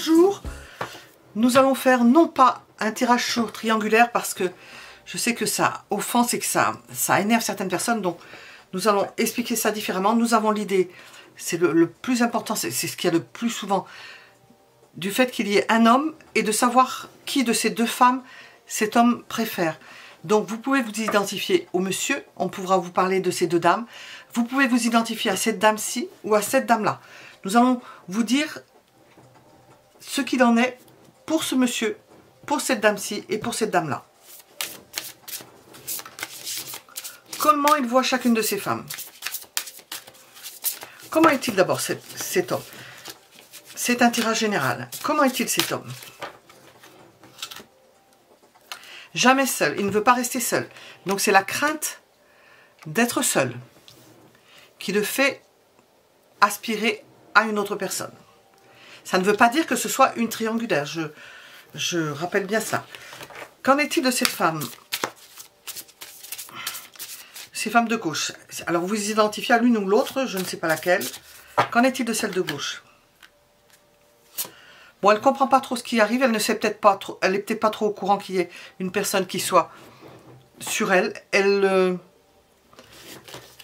bonjour. Nous allons faire non pas un tirage chaud triangulaire parce que je sais que ça offense et que ça énerve certaines personnes, donc nous allons expliquer ça différemment. Nous avons l'idée, c'est le plus important, c'est ce qu'il y a le plus souvent, du fait qu'il y ait un homme et de savoir qui de ces deux femmes cet homme préfère. Donc vous pouvez vous identifier au monsieur, on pourra vous parler de ces deux dames. Vous pouvez vous identifier à cette dame-ci ou à cette dame-là. Nous allons vous dire ce qu'il en est pour ce monsieur, pour cette dame-ci et pour cette dame-là. Comment il voit chacune de ces femmes? Comment est-il d'abord cet homme? C'est un tirage général. Comment est-il cet homme? Jamais seul, il ne veut pas rester seul. Donc c'est la crainte d'être seul qui le fait aspirer à une autre personne. Ça ne veut pas dire que ce soit une triangulaire, je rappelle bien ça. Qu'en est-il de cette femme? Ces femmes de gauche. Alors vous vous identifiez à l'une ou l'autre, je ne sais pas laquelle. Qu'en est-il de celle de gauche? Bon, elle ne comprend pas trop ce qui arrive, elle ne sait peut-être pas trop, elle n'est peut-être pas trop au courant qu'il y ait une personne qui soit sur elle.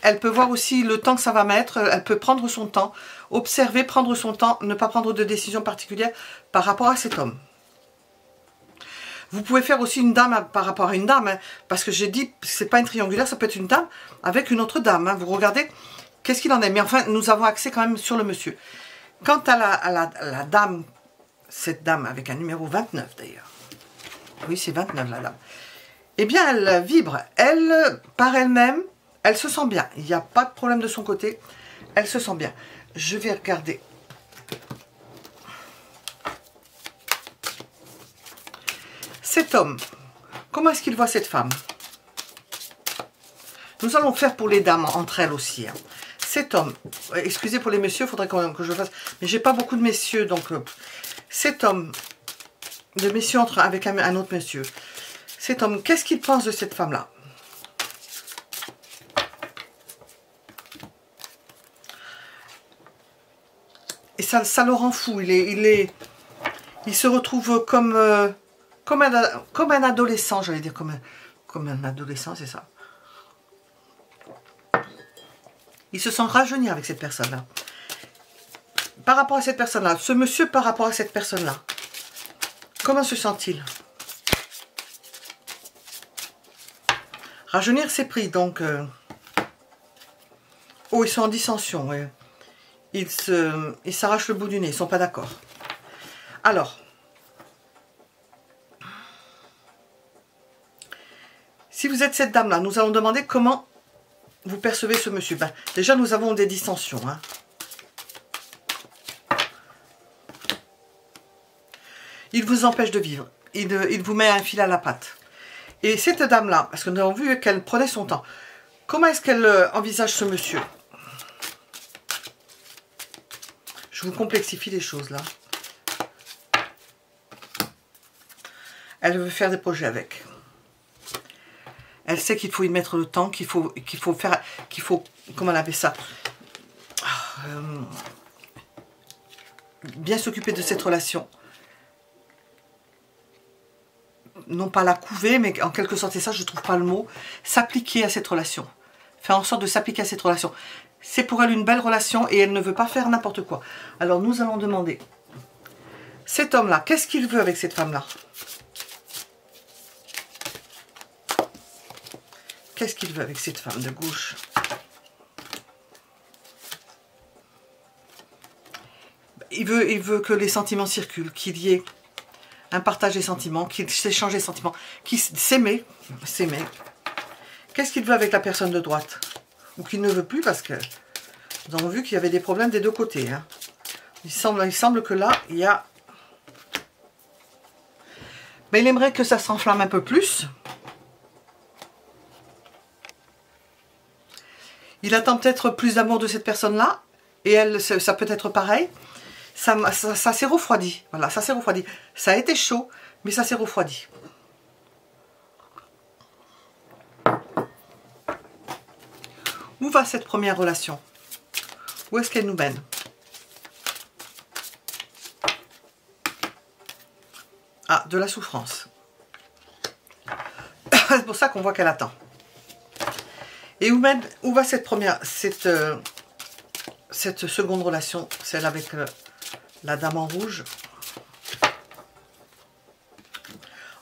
Elle peut voir aussi le temps que ça va mettre, elle peut prendre son temps, observer, prendre son temps, ne pas prendre de décision particulière par rapport à cet homme. Vous pouvez faire aussi une dame par rapport à une dame, hein, parce que j'ai dit, c'est pas une triangulaire, ça peut être une dame avec une autre dame. Hein. Vous regardez, qu'est-ce qu'il en est? Mais enfin, nous avons accès quand même sur le monsieur. Quant à la dame, cette dame avec un numéro 29 d'ailleurs, oui c'est 29 la dame, eh bien elle vibre, elle, par elle-même, elle se sent bien, il n'y a pas de problème de son côté, elle se sent bien. Je vais regarder. Cet homme, comment est-ce qu'il voit cette femme? Nous allons faire pour les dames entre elles aussi. Hein. Cet homme, excusez pour les messieurs, il faudrait que je fasse, mais j'ai pas beaucoup de messieurs, donc cet homme, de messieurs avec un autre monsieur, cet homme, qu'est-ce qu'il pense de cette femme-là? Et ça le rend fou, il se retrouve comme un adolescent, j'allais dire comme un adolescent, c'est ça. Il se sent rajeunir avec cette personne-là. Par rapport à cette personne-là, ce monsieur par rapport à cette personne-là, comment se sent-il? Rajeunir, c'est pris, donc... Oh, ils sont en dissension, ouais. Ils s'arrachent le bout du nez, ils ne sont pas d'accord. Alors, si vous êtes cette dame-là, nous allons demander comment vous percevez ce monsieur. Ben, déjà, nous avons des dissensions. Hein. Il vous empêche de vivre. Il vous met un fil à la patte. Et cette dame-là, parce que nous avons vu qu'elle prenait son temps, comment est-ce qu'elle envisage ce monsieur? Je vous complexifie les choses là. Elle veut faire des projets avec. Elle sait qu'il faut y mettre le temps, qu'il faut, comment on appelle ça, bien s'occuper de cette relation. Non pas la couver, mais en quelque sorte, et ça je ne trouve pas le mot, s'appliquer à cette relation. Faire en sorte de s'appliquer à cette relation. C'est pour elle une belle relation et elle ne veut pas faire n'importe quoi. Alors nous allons demander, cet homme-là, qu'est-ce qu'il veut avec cette femme-là? Qu'est-ce qu'il veut avec cette femme de gauche? Il veut que les sentiments circulent, qu'il y ait un partage des sentiments, qu'ils s'échangent des sentiments, qu'ils s'aimer. Qu'est-ce qu'il veut avec la personne de droite? Ou qu'il ne veut plus parce que nous avons vu qu'il y avait des problèmes des deux côtés. Hein. Il semble que là, il y a... Mais il aimerait que ça s'enflamme un peu plus. Il attend peut-être plus d'amour de cette personne-là. Et elle, ça peut être pareil. Ça s'est refroidi. Voilà, ça s'est refroidi. Ça a été chaud, mais ça s'est refroidi. Où va cette première relation? Où est-ce qu'elle nous mène? Ah, de la souffrance. C'est pour ça qu'on voit qu'elle attend. Et où va cette seconde relation, celle avec la dame en rouge?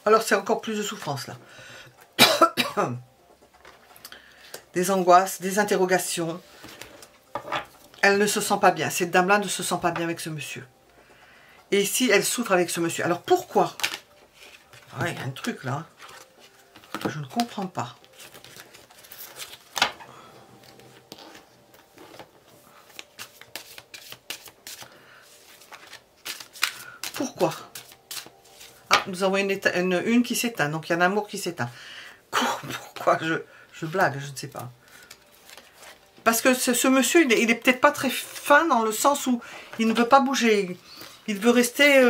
Alors c'est encore plus de souffrance là. Des angoisses, des interrogations. Elle ne se sent pas bien. Cette dame-là ne se sent pas bien avec ce monsieur. Et ici, elle souffre avec ce monsieur. Alors pourquoi? Il y a un truc là. Je ne comprends pas. Pourquoi? Ah, nous avons une qui s'éteint. Donc il y a un amour qui s'éteint. Pourquoi? Je blague, je ne sais pas. Parce que ce monsieur, il est peut-être pas très fin dans le sens où il ne veut pas bouger. Il veut rester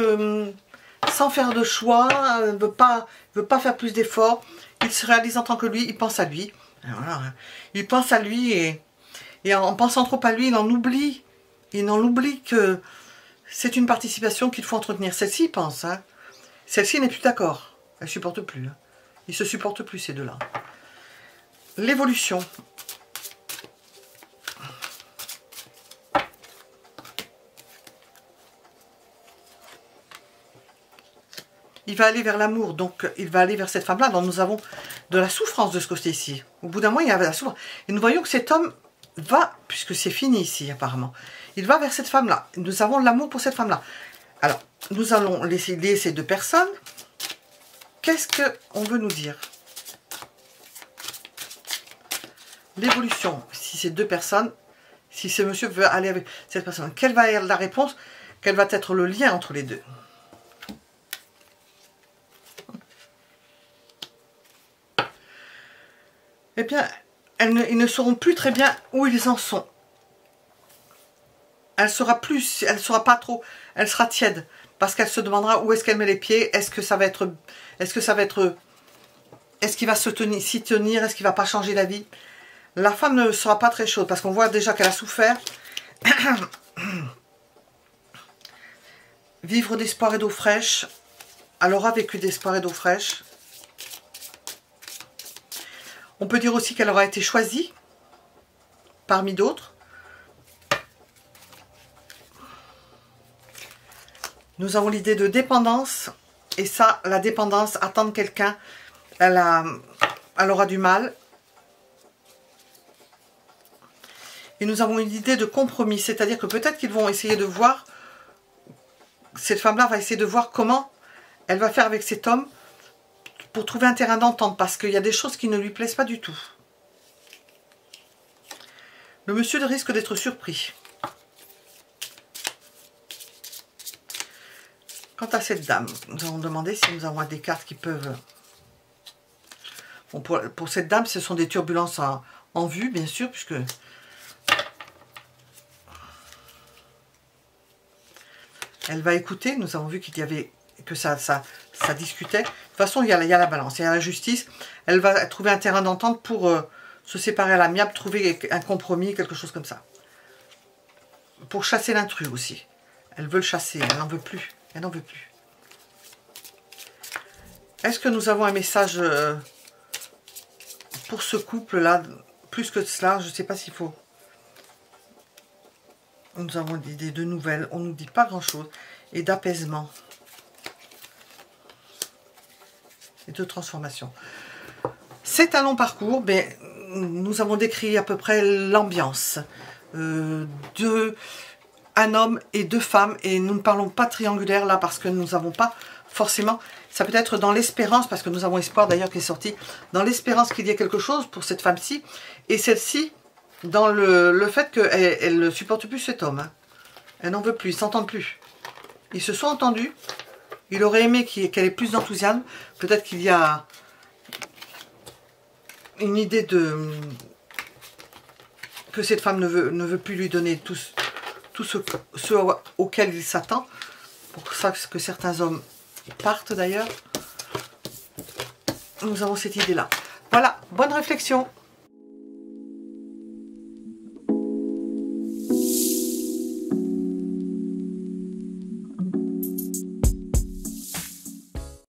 sans faire de choix. Il ne veut pas faire plus d'efforts. Il se réalise en tant que lui. Il pense à lui. Voilà. Il pense à lui et en pensant trop à lui, il en oublie. Il en oublie que c'est une participation qu'il faut entretenir. Celle-ci pense. Hein. Celle-ci n'est plus d'accord. Elle ne supporte plus. Hein. Ils ne se supportent plus ces deux-là. L'évolution. Il va aller vers l'amour, donc il va aller vers cette femme-là. Donc nous avons de la souffrance de ce côté-ci. Au bout d'un moment, il y avait la souffrance. Et nous voyons que cet homme va, puisque c'est fini ici apparemment, il va vers cette femme-là. Nous avons l'amour pour cette femme-là. Alors, nous allons lier ces deux personnes. Qu'est-ce qu'on veut nous dire? L'évolution, si ces deux personnes, si ce monsieur veut aller avec cette personne, quelle va être la réponse? Quel va être le lien entre les deux? Eh bien, ils ne sauront plus très bien où ils en sont. Elle sera pas trop, elle sera tiède, parce qu'elle se demandera où est-ce qu'elle met les pieds, est-ce qu'il va s'y tenir, est-ce qu'il va pas changer d'avis? La femme ne sera pas très chaude, parce qu'on voit déjà qu'elle a souffert. Vivre d'espoir et d'eau fraîche. Elle aura vécu d'espoir et d'eau fraîche. On peut dire aussi qu'elle aura été choisie parmi d'autres. Nous avons l'idée de dépendance. Et ça, la dépendance, attendre quelqu'un, elle aura du mal. Et nous avons une idée de compromis. C'est-à-dire que peut-être qu'ils vont essayer de voir, cette femme-là va essayer de voir comment elle va faire avec cet homme pour trouver un terrain d'entente, parce qu'il y a des choses qui ne lui plaisent pas du tout. Le monsieur risque d'être surpris. Quant à cette dame, nous allons demander si nous avons des cartes qui peuvent... Bon, pour cette dame, ce sont des turbulences en vue, bien sûr, puisque... Elle va écouter. Nous avons vu qu'il y avait... que ça discutait. De toute façon, il y a la balance, il y a la justice. Elle va trouver un terrain d'entente pour se séparer à l'amiable, trouver un compromis, quelque chose comme ça. Pour chasser l'intrus aussi. Elle veut le chasser, elle n'en veut plus. Elle n'en veut plus. Est-ce que nous avons un message pour ce couple-là? Plus que cela, je ne sais pas s'il faut. Nous avons des idées de nouvelles. On ne nous dit pas grand-chose. Et d'apaisement. Et de transformation. C'est un long parcours, mais nous avons décrit à peu près l'ambiance de un homme et deux femmes, et nous ne parlons pas triangulaire là parce que nous n'avons pas forcément, ça peut être dans l'espérance, parce que nous avons espoir d'ailleurs qui est sorti, dans l'espérance qu'il y ait quelque chose pour cette femme-ci, et celle-ci dans le fait qu'elle ne supporte plus cet homme. Hein. Elle n'en veut plus, ils ne s'entendent plus. Ils se sont entendus. Il aurait aimé qu'elle ait plus d'enthousiasme. Peut-être qu'il y a une idée que cette femme ne veut plus lui donner tout ce auquel il s'attend. Pour ça que certains hommes partent d'ailleurs. Nous avons cette idée-là. Voilà, bonne réflexion.